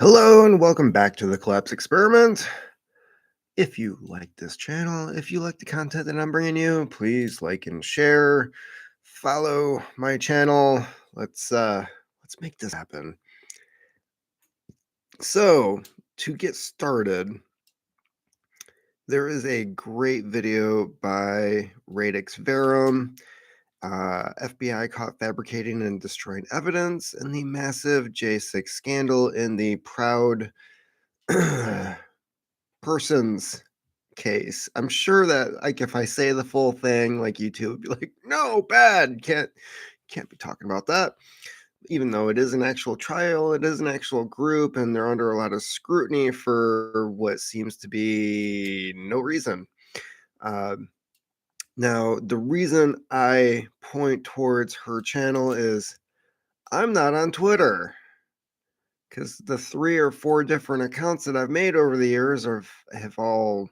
Hello and welcome back to the Collapse Experiment. If you like this channel, if you like the content that I'm bringing you, please like and share. Follow my channel. Let's make this happen. So, to get started, there is a great video by Radix Verum. FBI caught fabricating and destroying evidence in the massive J6 scandal in the Proud Persons case. I'm sure that, like, if I say the full thing, like, YouTube would be like, "No, bad, can't be talking about that." Even though it is an actual trial, it is an actual group, and they're under a lot of scrutiny for what seems to be no reason. Um, Now, the reason I point towards her channel is I'm not on Twitter, because the 3 or 4 different accounts that I've made over the years have all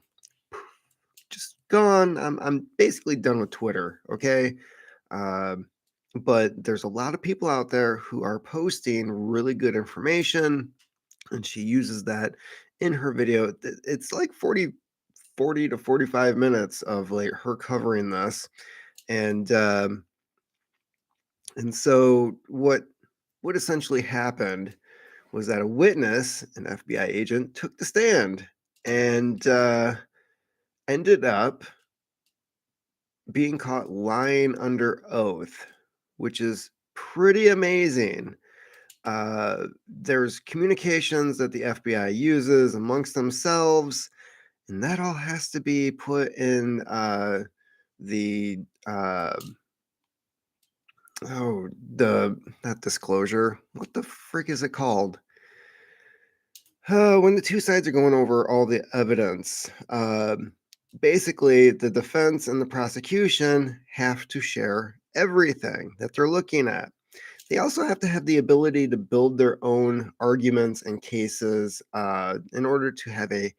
just gone. I'm basically done with Twitter, okay? Um, but there's a lot of people out there who are posting really good information, and she uses that in her video. It's like 40 to 45 minutes of like her covering this. And so what essentially happened was that a witness, an FBI agent, took the stand and ended up being caught lying under oath, which is pretty amazing. There's communications that the FBI uses amongst themselves, and that all has to be put in the the not disclosure. What the frick is it called? When the two sides are going over all the evidence, basically the defense and the prosecution have to share everything that they're looking at. They also have to have the ability to build their own arguments and cases in order to have a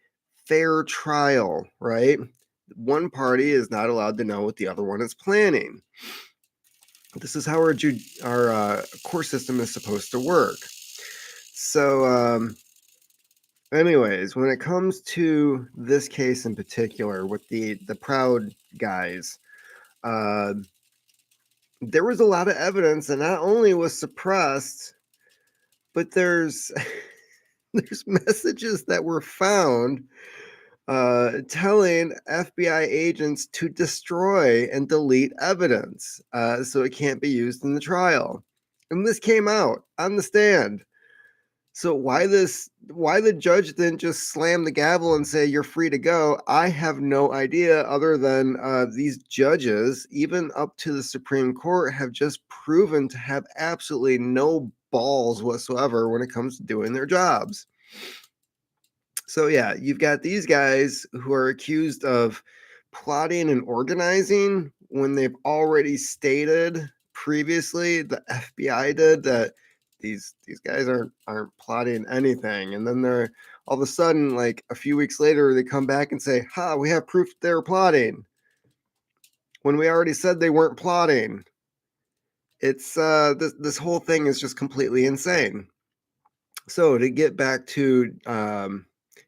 fair trial, right? One party is not allowed to know what the other one is planning. This is how our court system is supposed to work. So, anyways, when it comes to this case in particular with the Proud guys, uh, there was a lot of evidence that not only was suppressed, but there's there's messages that were found telling FBI agents to destroy and delete evidence so it can't be used in the trial. And this came out on the stand. So why the judge didn't just slam the gavel and say you're free to go, I have no idea, other than these judges, even up to the Supreme Court, have just proven to have absolutely no balls whatsoever when it comes to doing their jobs. So yeah, you've got these guys who are accused of plotting and organizing when they've already stated previously, the FBI did, that these guys aren't plotting anything. And then they're all of a sudden, like a few weeks later, they come back and say, "Ha, we have proof they're plotting," when we already said they weren't plotting. It's this whole thing is just completely insane. So to get back to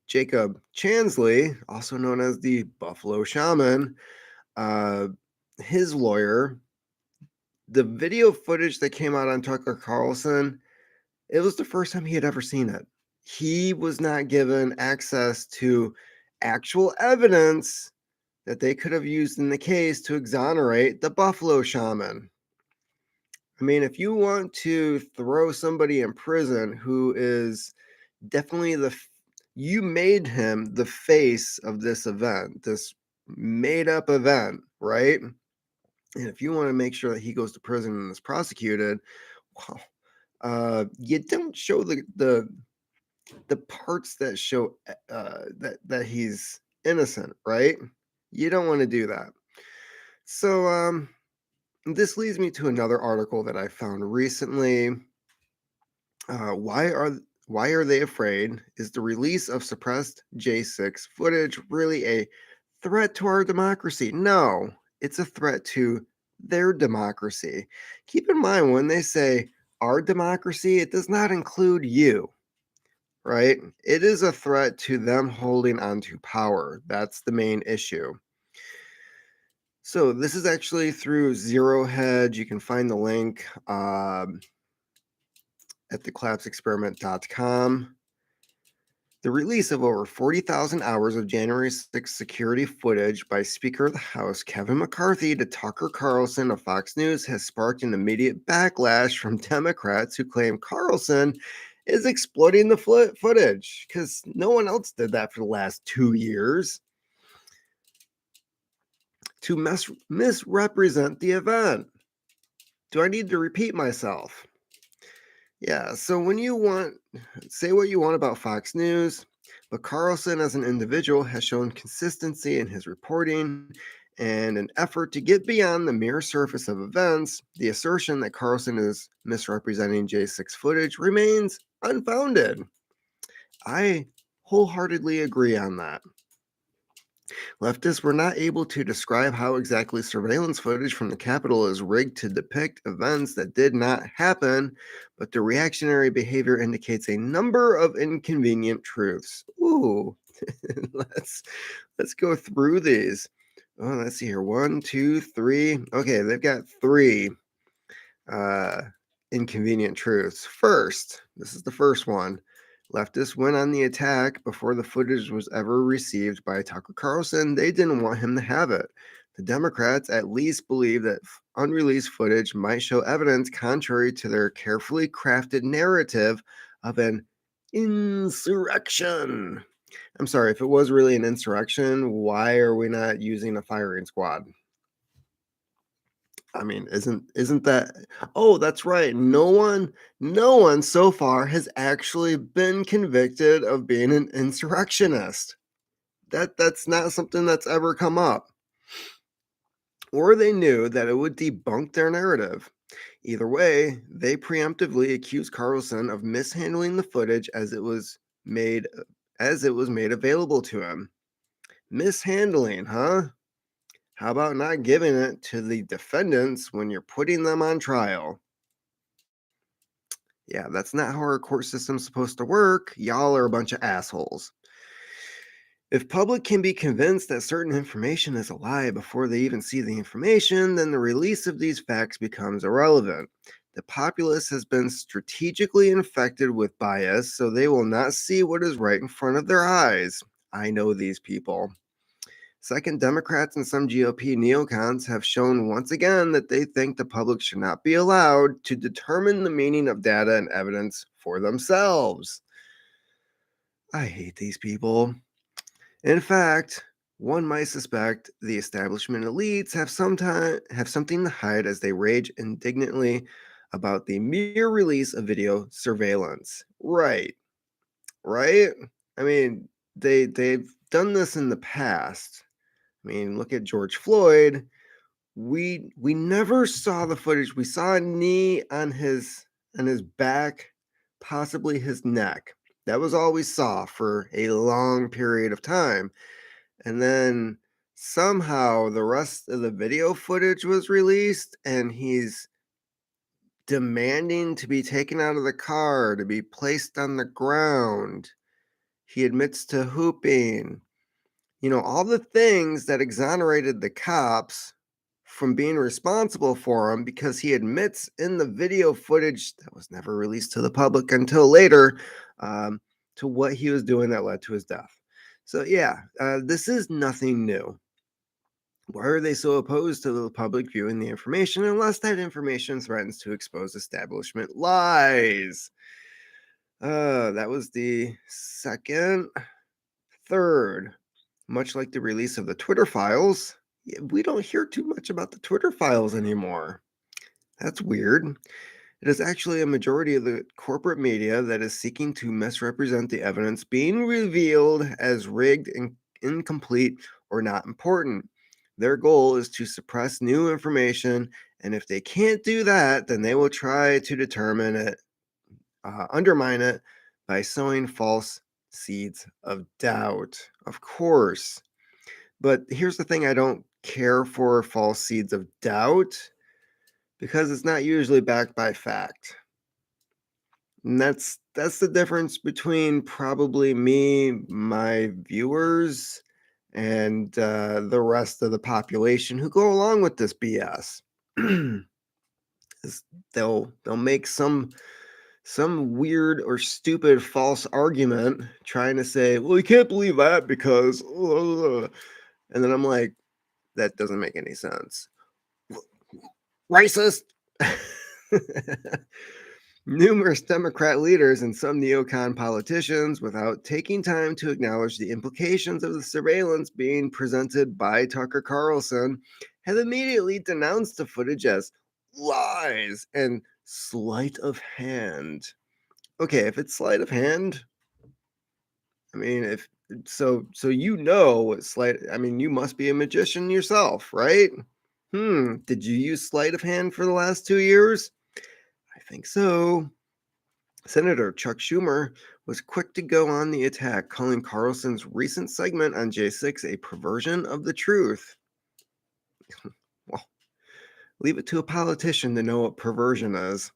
Jacob Chansley, also known as the Buffalo Shaman, uh, his lawyer, the video footage that came out on Tucker Carlson, it was the first time he had ever seen it. He was not given access to actual evidence that they could have used in the case to exonerate the Buffalo Shaman. I mean, if you want to throw somebody in prison who is definitely you made him the face of this event, this made up event, right? And if you want to make sure that he goes to prison and is prosecuted, well, you don't show the parts that show that he's innocent, right? You don't want to do that. So this leads me to another article that I found recently. Uh, why are why are they afraid? Is the release of suppressed J6 footage really a threat to our democracy? No, it's a threat to their democracy. Keep in mind when they say our democracy, it does not include you. right? It is a threat to them holding onto power. That's the main issue. So this is actually through Zero Hedge. You can find the link at thecollapseexperiment.com. The release of over 40,000 hours of January 6th security footage by Speaker of the House Kevin McCarthy to Tucker Carlson of Fox News has sparked an immediate backlash from Democrats who claim Carlson is exploiting the footage because no one else did that for the last 2 years to misrepresent the event. Do I need to repeat myself? Yeah, so when you say what you want about Fox News, but Carlson as an individual has shown consistency in his reporting and an effort to get beyond the mere surface of events. The assertion that Carlson is misrepresenting J6 footage remains unfounded. I wholeheartedly agree on that. Leftists were not able to describe how exactly surveillance footage from the Capitol is rigged to depict events that did not happen, but the reactionary behavior indicates a number of inconvenient truths. Ooh, let's go through these. Oh, let's see here. 1, 2, 3. Okay, they've got 3 inconvenient truths. First, this is the first one. Leftists went on the attack before the footage was ever received by Tucker Carlson. They didn't want him to have it. The Democrats at least believe that unreleased footage might show evidence contrary to their carefully crafted narrative of an insurrection. I'm sorry, if it was really an insurrection, why are we not using a firing squad? I mean, isn't that Oh, that's right. No one so far has actually been convicted of being an insurrectionist. That's not something that's ever come up. Or they knew that it would debunk their narrative. Either way, they preemptively accused Carlson of mishandling the footage made as it was made available to him. Mishandling, huh? How about not giving it to the defendants when you're putting them on trial? Yeah, that's not how our court system's supposed to work. Y'all are a bunch of assholes. If public can be convinced that certain information is a lie before they even see the information, then the release of these facts becomes irrelevant. The populace has been strategically infected with bias, so they will not see what is right in front of their eyes. I know these people. Second, Democrats and some GOP neocons have shown once again that they think the public should not be allowed to determine the meaning of data and evidence for themselves. I hate these people. In fact, one might suspect the establishment elites have something to hide as they rage indignantly about the mere release of video surveillance. Right. Right? I mean, they've done this in the past. I mean, look at George Floyd. We never saw the footage. We saw a knee on his back, possibly his neck. That was all we saw for a long period of time. And then somehow the rest of the video footage was released and he's demanding to be taken out of the car, to be placed on the ground. He admits to hooping. All the things that exonerated the cops from being responsible for him because he admits in the video footage that was never released to the public until later to what he was doing that led to his death. So, yeah, this is nothing new. Why are they so opposed to the public viewing the information unless that information threatens to expose establishment lies? That was the second. Third, much like the release of the Twitter files, we don't hear too much about the Twitter files anymore. That's weird. It is actually a majority of the corporate media that is seeking to misrepresent the evidence being revealed as rigged, incomplete, or not important. Their goal is to suppress new information, and if they can't do that, then they will try to determine it, undermine it by sowing false seeds of doubt. Of course. But here's the thing, I don't care for false seeds of doubt because it's not usually backed by fact. And that's the difference between probably me, my viewers, and the rest of the population who go along with this BS. Is they'll make some weird or stupid false argument trying to say, well, you can't believe that because, and then I'm like, that doesn't make any sense. Racist. Numerous Democrat leaders and some neocon politicians, without taking time to acknowledge the implications of the surveillance being presented by Tucker Carlson, have immediately denounced the footage as lies and sleight of hand. Okay, if it's sleight of hand, I mean, if so what sleight, I mean, you must be a magician yourself, right? Did you use sleight of hand for the last 2 years? I think so. Senator Chuck Schumer was quick to go on the attack, calling Carlson's recent segment on J6 a perversion of the truth. Well, leave it to a politician to know what perversion is.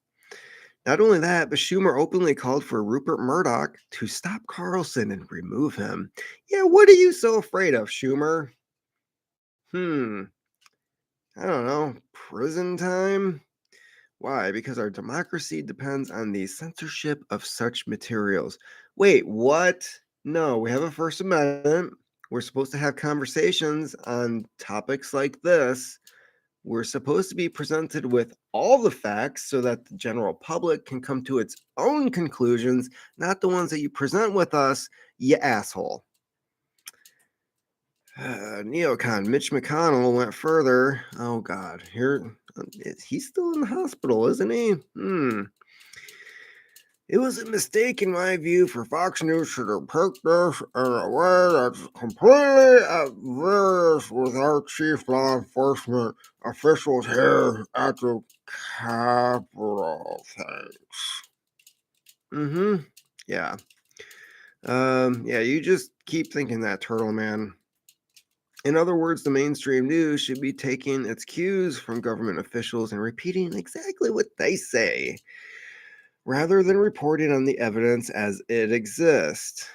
Not only that, but Schumer openly called for Rupert Murdoch to stop Carlson and remove him. Yeah, what are you so afraid of, Schumer? I don't know, prison time? Why? Because our democracy depends on the censorship of such materials. Wait, what? No, we have a First Amendment. We're supposed to have conversations on topics like this. We're supposed to be presented with all the facts so that the general public can come to its own conclusions, not the ones that you present with us, you asshole. Neocon Mitch McConnell went further. Oh God, he's still in the hospital, isn't he? It was a mistake, in my view, for Fox News to depict this in a way that's completely at variance with our chief law enforcement officials here at the Capitol. Thanks. Yeah. Yeah, you just keep thinking that, Turtle Man. In other words, the mainstream news should be taking its cues from government officials and repeating exactly what they say, rather than reporting on the evidence as it exists.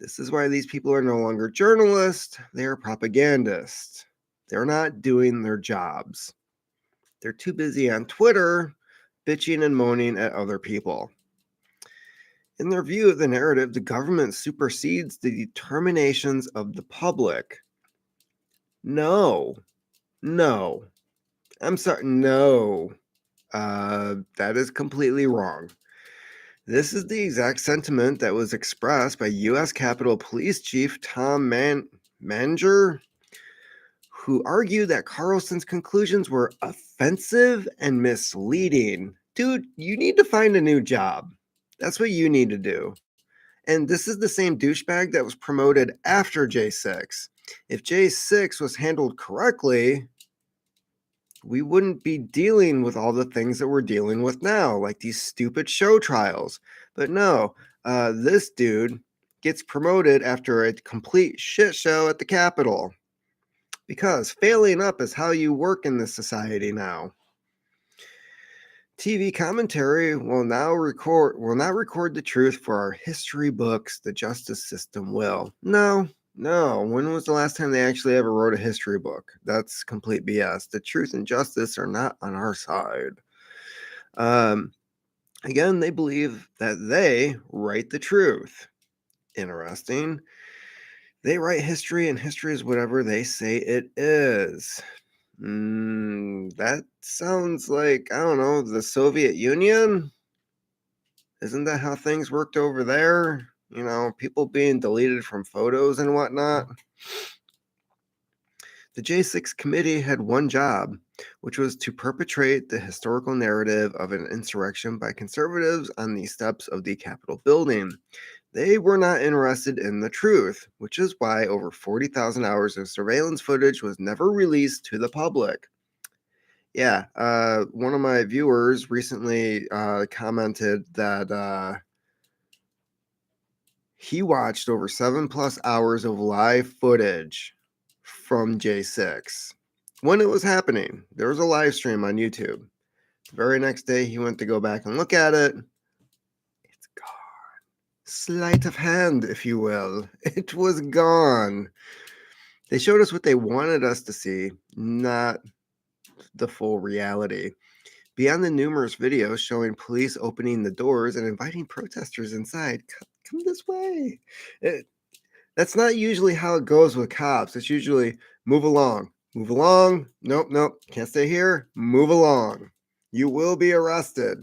This is why these people are no longer journalists, they are propagandists. They're not doing their jobs. They're too busy on Twitter bitching and moaning at other people. In their view of the narrative, the government supersedes the determinations of the public. No, no. I'm sorry, no. That is completely wrong. This is the exact sentiment that was expressed by U.S. Capitol Police Chief Tom Manger, who argued that Carlson's conclusions were offensive and misleading. Dude, you need to find a new job. That's what you need to do. And this is the same douchebag that was promoted after J6. If J6 was handled correctly, we wouldn't be dealing with all the things that we're dealing with now, like these stupid show trials. But no, this dude gets promoted after a complete shit show at the Capitol. Because failing up is how you work in this society now. TV commentary will not record the truth for our history books. The justice system will. No. When was the last time they actually ever wrote a history book? That's complete BS. The truth and justice are not on our side. Again, they believe that they write the truth. Interesting. They write history, and history is whatever they say it is. That sounds like, I don't know, the Soviet Union? Isn't that how things worked over there? You know, people being deleted from photos and whatnot. The J6 committee had one job, which was to perpetrate the historical narrative of an insurrection by conservatives on the steps of the Capitol building. They were not interested in the truth, which is why over 40,000 hours of surveillance footage was never released to the public. Yeah, one of my viewers recently commented that he watched over 7+ hours of live footage from J6 when it was happening. There was a live stream on YouTube. The very next day, he went to go back and look at it. sleight of hand, if you will. It was gone. They showed us what they wanted us to see, not the full reality. Beyond the numerous videos showing police opening the doors and inviting protesters inside, come this way. That's not usually how it goes with cops. It's usually move along, move along. Nope, nope, can't stay here. Move along. You will be arrested.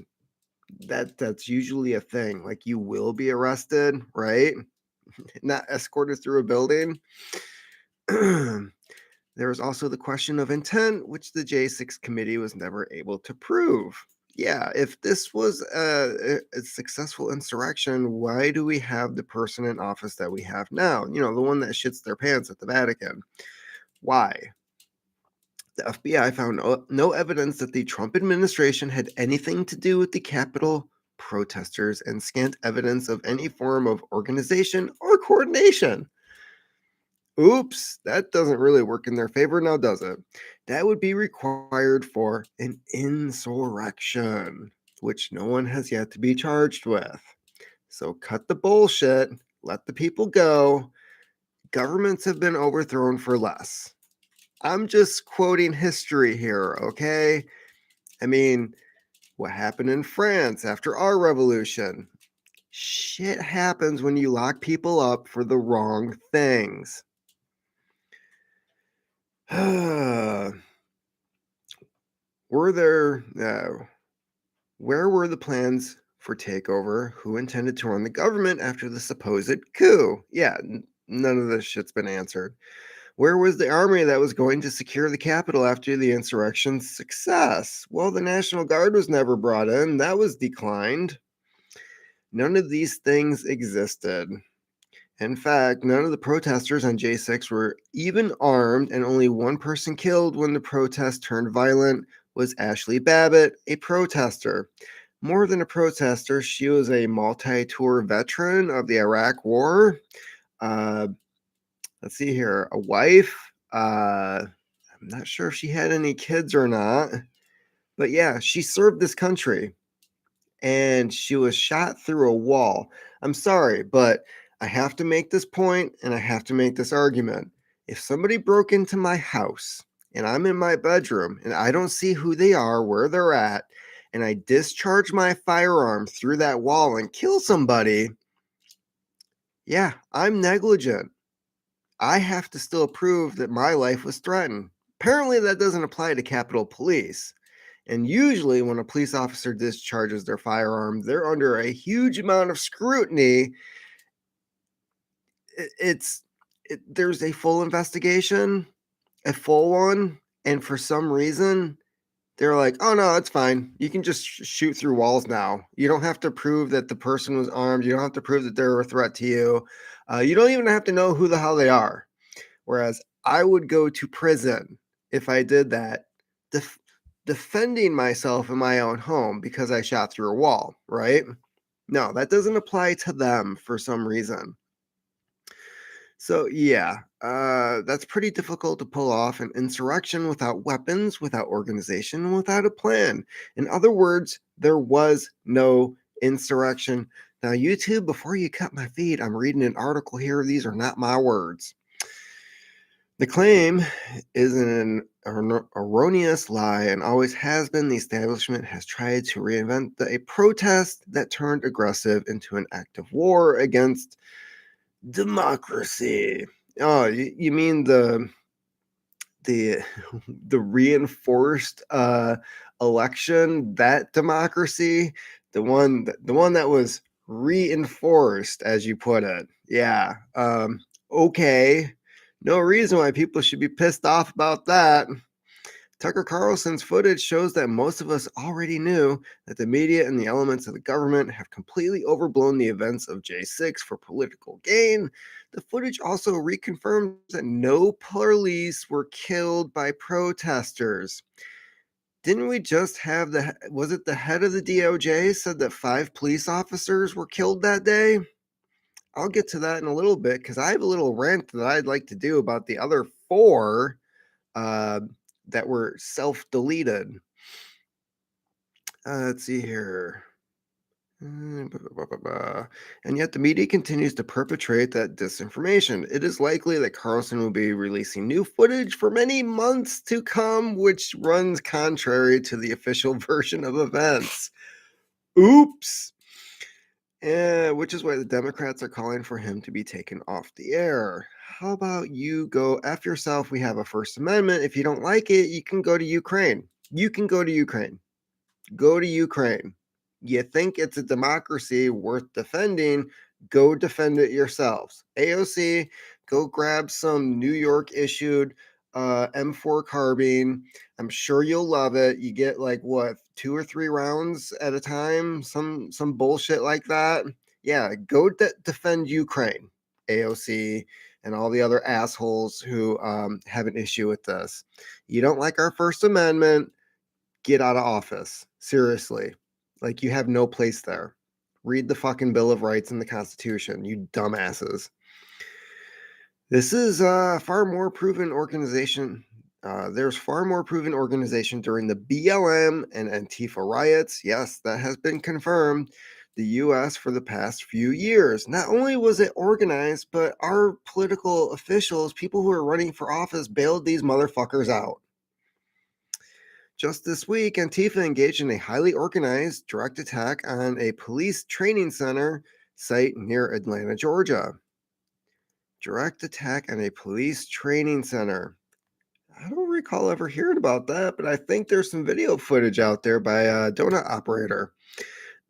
That's usually a thing. Like you will be arrested, right? Not escorted through a building. There was also the question of intent, which the J6 committee was never able to prove. Yeah, if this was a successful insurrection, why do we have the person in office that we have now? You know, the one that shits their pants at the Vatican. Why? The FBI found no evidence that the Trump administration had anything to do with the Capitol protesters and scant evidence of any form of organization or coordination. Oops, that doesn't really work in their favor now, does it? That would be required for an insurrection, which no one has yet to be charged with. So cut the bullshit, let the people go. Governments have been overthrown for less. I'm just quoting history here, okay? I mean, what happened in France after our revolution? Shit happens when you lock people up for the wrong things. Where were the plans for takeover? Who intended to run the government after the supposed coup? Yeah, none of this shit's been answered. Where was the army that was going to secure the capital after the insurrection's success? Well, the National Guard was never brought in. That was declined. None of these things existed. In fact, none of the protesters on J6 were even armed, and only one person killed when the protest turned violent was Ashley Babbitt, a protester. More than a protester, she was a multi-tour veteran of the Iraq War. Let's see here, a wife. I'm not sure if she had any kids or not, but yeah, she served this country and she was shot through a wall. I'm sorry, but I have to make this point and I have to make this argument. If somebody broke into my house and I'm in my bedroom and I don't see who they are, where they're at, and I discharge my firearm through that wall and kill somebody, yeah, I'm negligent. I have to still prove that my life was threatened. Apparently, that doesn't apply to Capitol Police. And usually, when a police officer discharges their firearm, they're under a huge amount of scrutiny. There's a full investigation, a full one, and for some reason, they're like, "Oh no, it's fine. You can just shoot through walls now. You don't have to prove that the person was armed. You don't have to prove that they're a threat to you. You don't even have to know who the hell they are." Whereas I would go to prison if I did that, defending myself in my own home because I shot through a wall, right? No, that doesn't apply to them for some reason. So, yeah, that's pretty difficult to pull off an insurrection without weapons, without organization, and without a plan. In other words, there was no insurrection. Now, YouTube, before you cut my feed, I'm reading an article here. These are not my words. The claim is an erroneous lie and always has been. The establishment has tried to reinvent a protest that turned aggressive into an act of war against democracy. Oh, you mean the the reinforced election, that democracy, the one that was reinforced, as you put it. Yeah. Okay. No reason why people should be pissed off about that. Tucker Carlson's footage shows that most of us already knew that the media and the elements of the government have completely overblown the events of J6 for political gain. The footage also reconfirms that no police were killed by protesters. Didn't we just have was it the head of the DOJ said that 5 police officers were killed that day? I'll get to that in a little bit because I have a little rant that I'd like to do about the other 4 uh, that were self-deleted. Let's see here. Blah, blah, blah, blah. And yet the media continues to perpetrate that disinformation. It is likely that Carlson will be releasing new footage for many months to come, which runs contrary to the official version of events. Oops. Which is why the Democrats are calling for him to be taken off the air. How about you go F yourself? We have a First Amendment. If you don't like it, you can go to Ukraine. You can go to Ukraine. Go to Ukraine. You think it's a democracy worth defending? Go defend it yourselves. AOC, go grab some New York issued M4 carbine. I'm sure you'll love it. You get like what, 2 or 3 rounds at a time, some bullshit like that. Yeah, go defend Ukraine, AOC, and all the other assholes who have an issue with this. You don't like our First Amendment? Get out of office. Seriously. Like, you have no place there. Read the fucking Bill of Rights and the Constitution, you dumbasses. This is far more proven organization. There's far more proven organization during the BLM and Antifa riots. Yes, that has been confirmed. The US for the past few years. Not only was it organized, but our political officials, people who are running for office, bailed these motherfuckers out. Just this week, Antifa engaged in a highly organized direct attack on a police training center site near Atlanta, Georgia. Direct attack on a police training center. I don't recall ever hearing about that, but I think there's some video footage out there by a donut operator.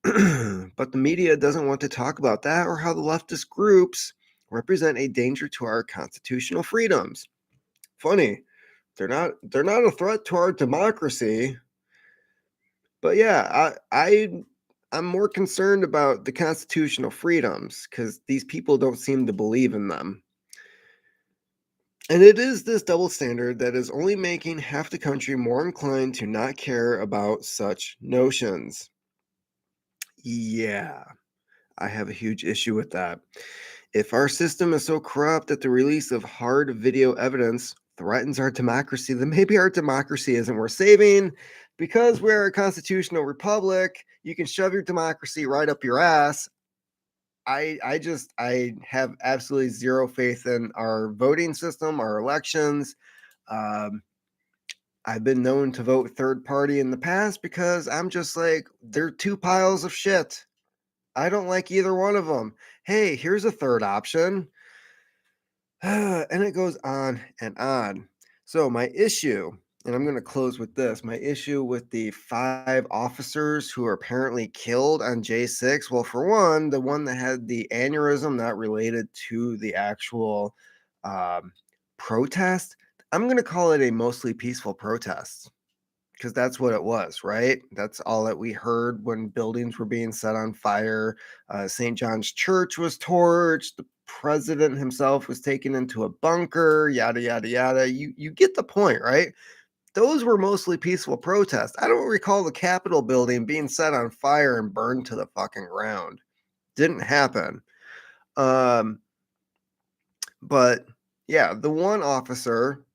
But the media doesn't want to talk about that or how the leftist groups represent a danger to our constitutional freedoms. Funny, they're not a threat to our democracy. But yeah, I'm more concerned about the constitutional freedoms because these people don't seem to believe in them. And it is this double standard that is only making half the country more inclined to not care about such notions. Yeah, I have a huge issue with that. If our system is so corrupt that the release of hard video evidence threatens our democracy, then maybe our democracy isn't worth saving. Because we're a constitutional republic, you can shove your democracy right up your ass. I have absolutely zero faith in our voting system, our elections. Um, I've been known to vote third party in the past because I'm just like, they're two piles of shit. I don't like either one of them. Hey, here's a third option. And it goes on and on. So, my issue, and I'm going to close with this, my issue with the 5 officers who are apparently killed on J6. Well, for one, the one that had the aneurysm not related to the actual um, protest, I'm going to call it a mostly peaceful protest because that's what it was, right? That's all that we heard when buildings were being set on fire. St. John's Church was torched. The president himself was taken into a bunker. Yada yada yada. You get the point, right? Those were mostly peaceful protests. I don't recall the Capitol building being set on fire and burned to the fucking ground. Didn't happen. Um, but yeah, the one officer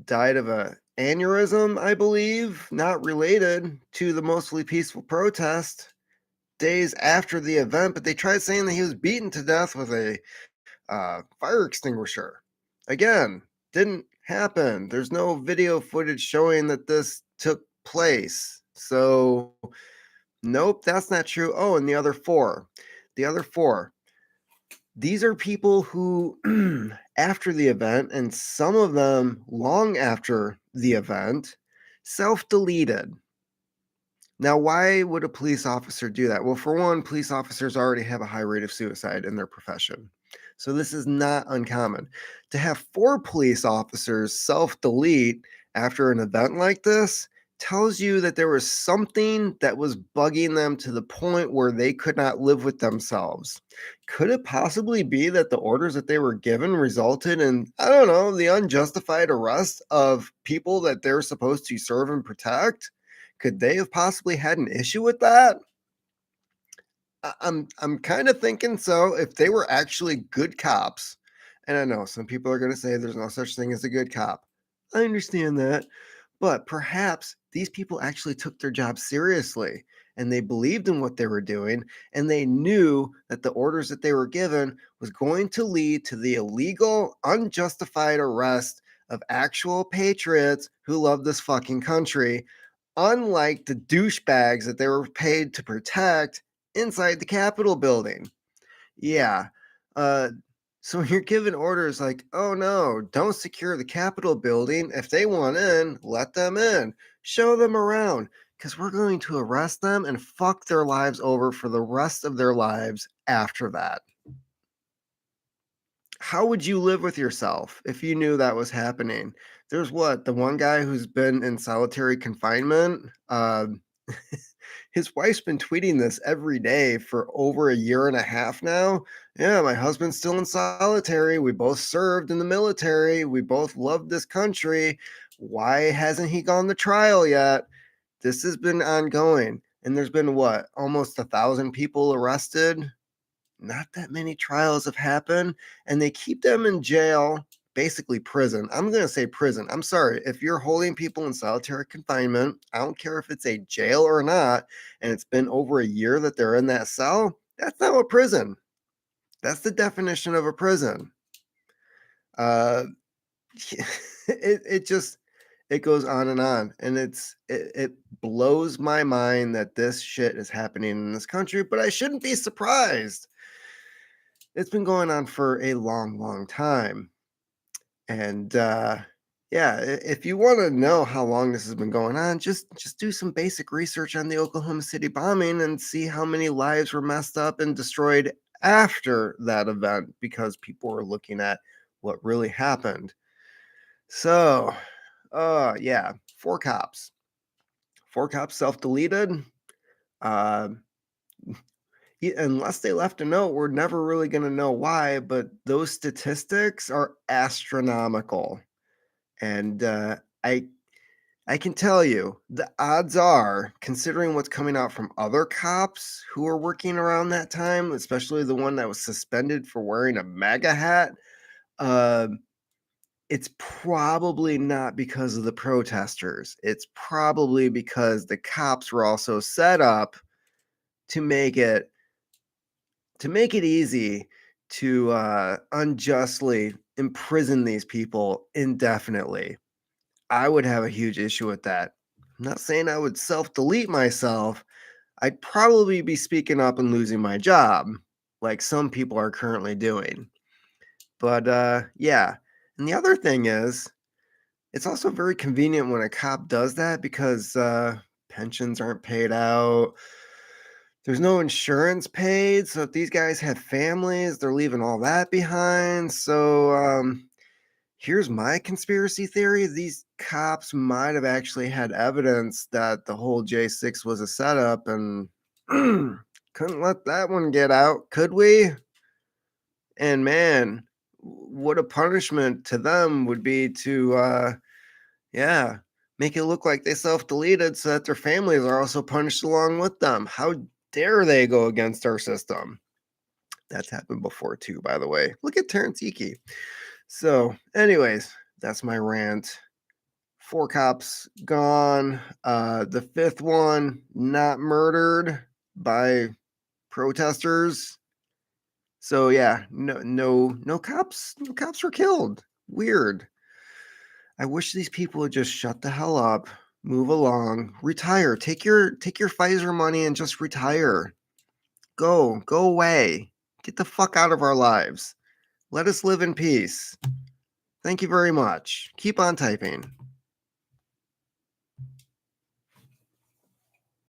died of a aneurysm, I believe, not related to the mostly peaceful protest days after the event, but they tried saying that he was beaten to death with a fire extinguisher. Again, didn't happen. There's no video footage showing that this took place. So, nope, that's not true. Oh, and the other four. The other four. These are people who, after the event, and some of them long after the event, self deleted. Now, why would a police officer do that? Well, for one, police officers already have a high rate of suicide in their profession. So this is not uncommon. To have 4 police officers self delete after an event like this tells you that there was something that was bugging them to the point where they could not live with themselves. Could it possibly be that the orders that they were given resulted in, I don't know, the unjustified arrest of people that they're supposed to serve and protect? Could they have possibly had an issue with that? I'm kind of thinking so. If they were actually good cops, and I know some people are going to say there's no such thing as a good cop. I understand that, but perhaps these people actually took their job seriously and they believed in what they were doing, and they knew that the orders that they were given was going to lead to the illegal, unjustified arrest of actual patriots who love this fucking country, unlike the douchebags that they were paid to protect inside the Capitol building. Yeah. Uh, so you're given orders like, oh no, don't secure the Capitol building. If they want in, let them in. Show them around, because we're going to arrest them and fuck their lives over for the rest of their lives after that. How would you live with yourself if you knew that was happening? There's the one guy who's been in solitary confinement. His wife's been tweeting this every day for over a year and a half now. Yeah, my husband's still in solitary. We both served in the military. We both loved this country. Why hasn't he gone to trial yet? This has been ongoing. And there's been almost 1,000 people arrested. Not that many trials have happened, and they keep them in jail, basically prison. I'm going to say prison. I'm sorry. If you're holding people in solitary confinement, I don't care if it's a jail or not, and it's been over a year that they're in that cell, that's not a prison. That's the definition of a prison. Uh, it goes on, and it blows my mind that this shit is happening in this country, but I shouldn't be surprised. It's been going on for a long, long time. And yeah, if you want to know how long this has been going on, just do some basic research on the Oklahoma City bombing and see how many lives were messed up and destroyed after that event, because people were looking at what really happened. So, yeah, 4 cops. 4 cops self-deleted. Unless they left a note, we're never really going to know why, but those statistics are astronomical. And I can tell you, the odds are, considering what's coming out from other cops who were working around that time, especially the one that was suspended for wearing a MAGA hat, uh, it's probably not because of the protesters. It's probably because the cops were also set up to make it easy to unjustly imprison these people indefinitely. I would have a huge issue with that. I'm not saying I would self-delete myself. I'd probably be speaking up and losing my job, like some people are currently doing. But yeah. And the other thing is, it's also very convenient when a cop does that, because pensions aren't paid out. There's no insurance paid. So if these guys have families, they're leaving all that behind. So here's my conspiracy theory. These cops might have actually had evidence that the whole J6 was a setup, and couldn't let that one get out, could we? And man, what a punishment to them would be to yeah, make it look like they self-deleted so that their families are also punished along with them. How dare they go against our system? That's happened before too, by the way. Look at Terrence Ike. So, anyways, that's my rant. 4 cops gone. The 5th one not murdered by protesters. So yeah, no cops were killed. Weird. I wish these people would just shut the hell up, move along, retire. Take your Pfizer money and just retire. Go away. Get the fuck out of our lives. Let us live in peace. Thank you very much. Keep on typing.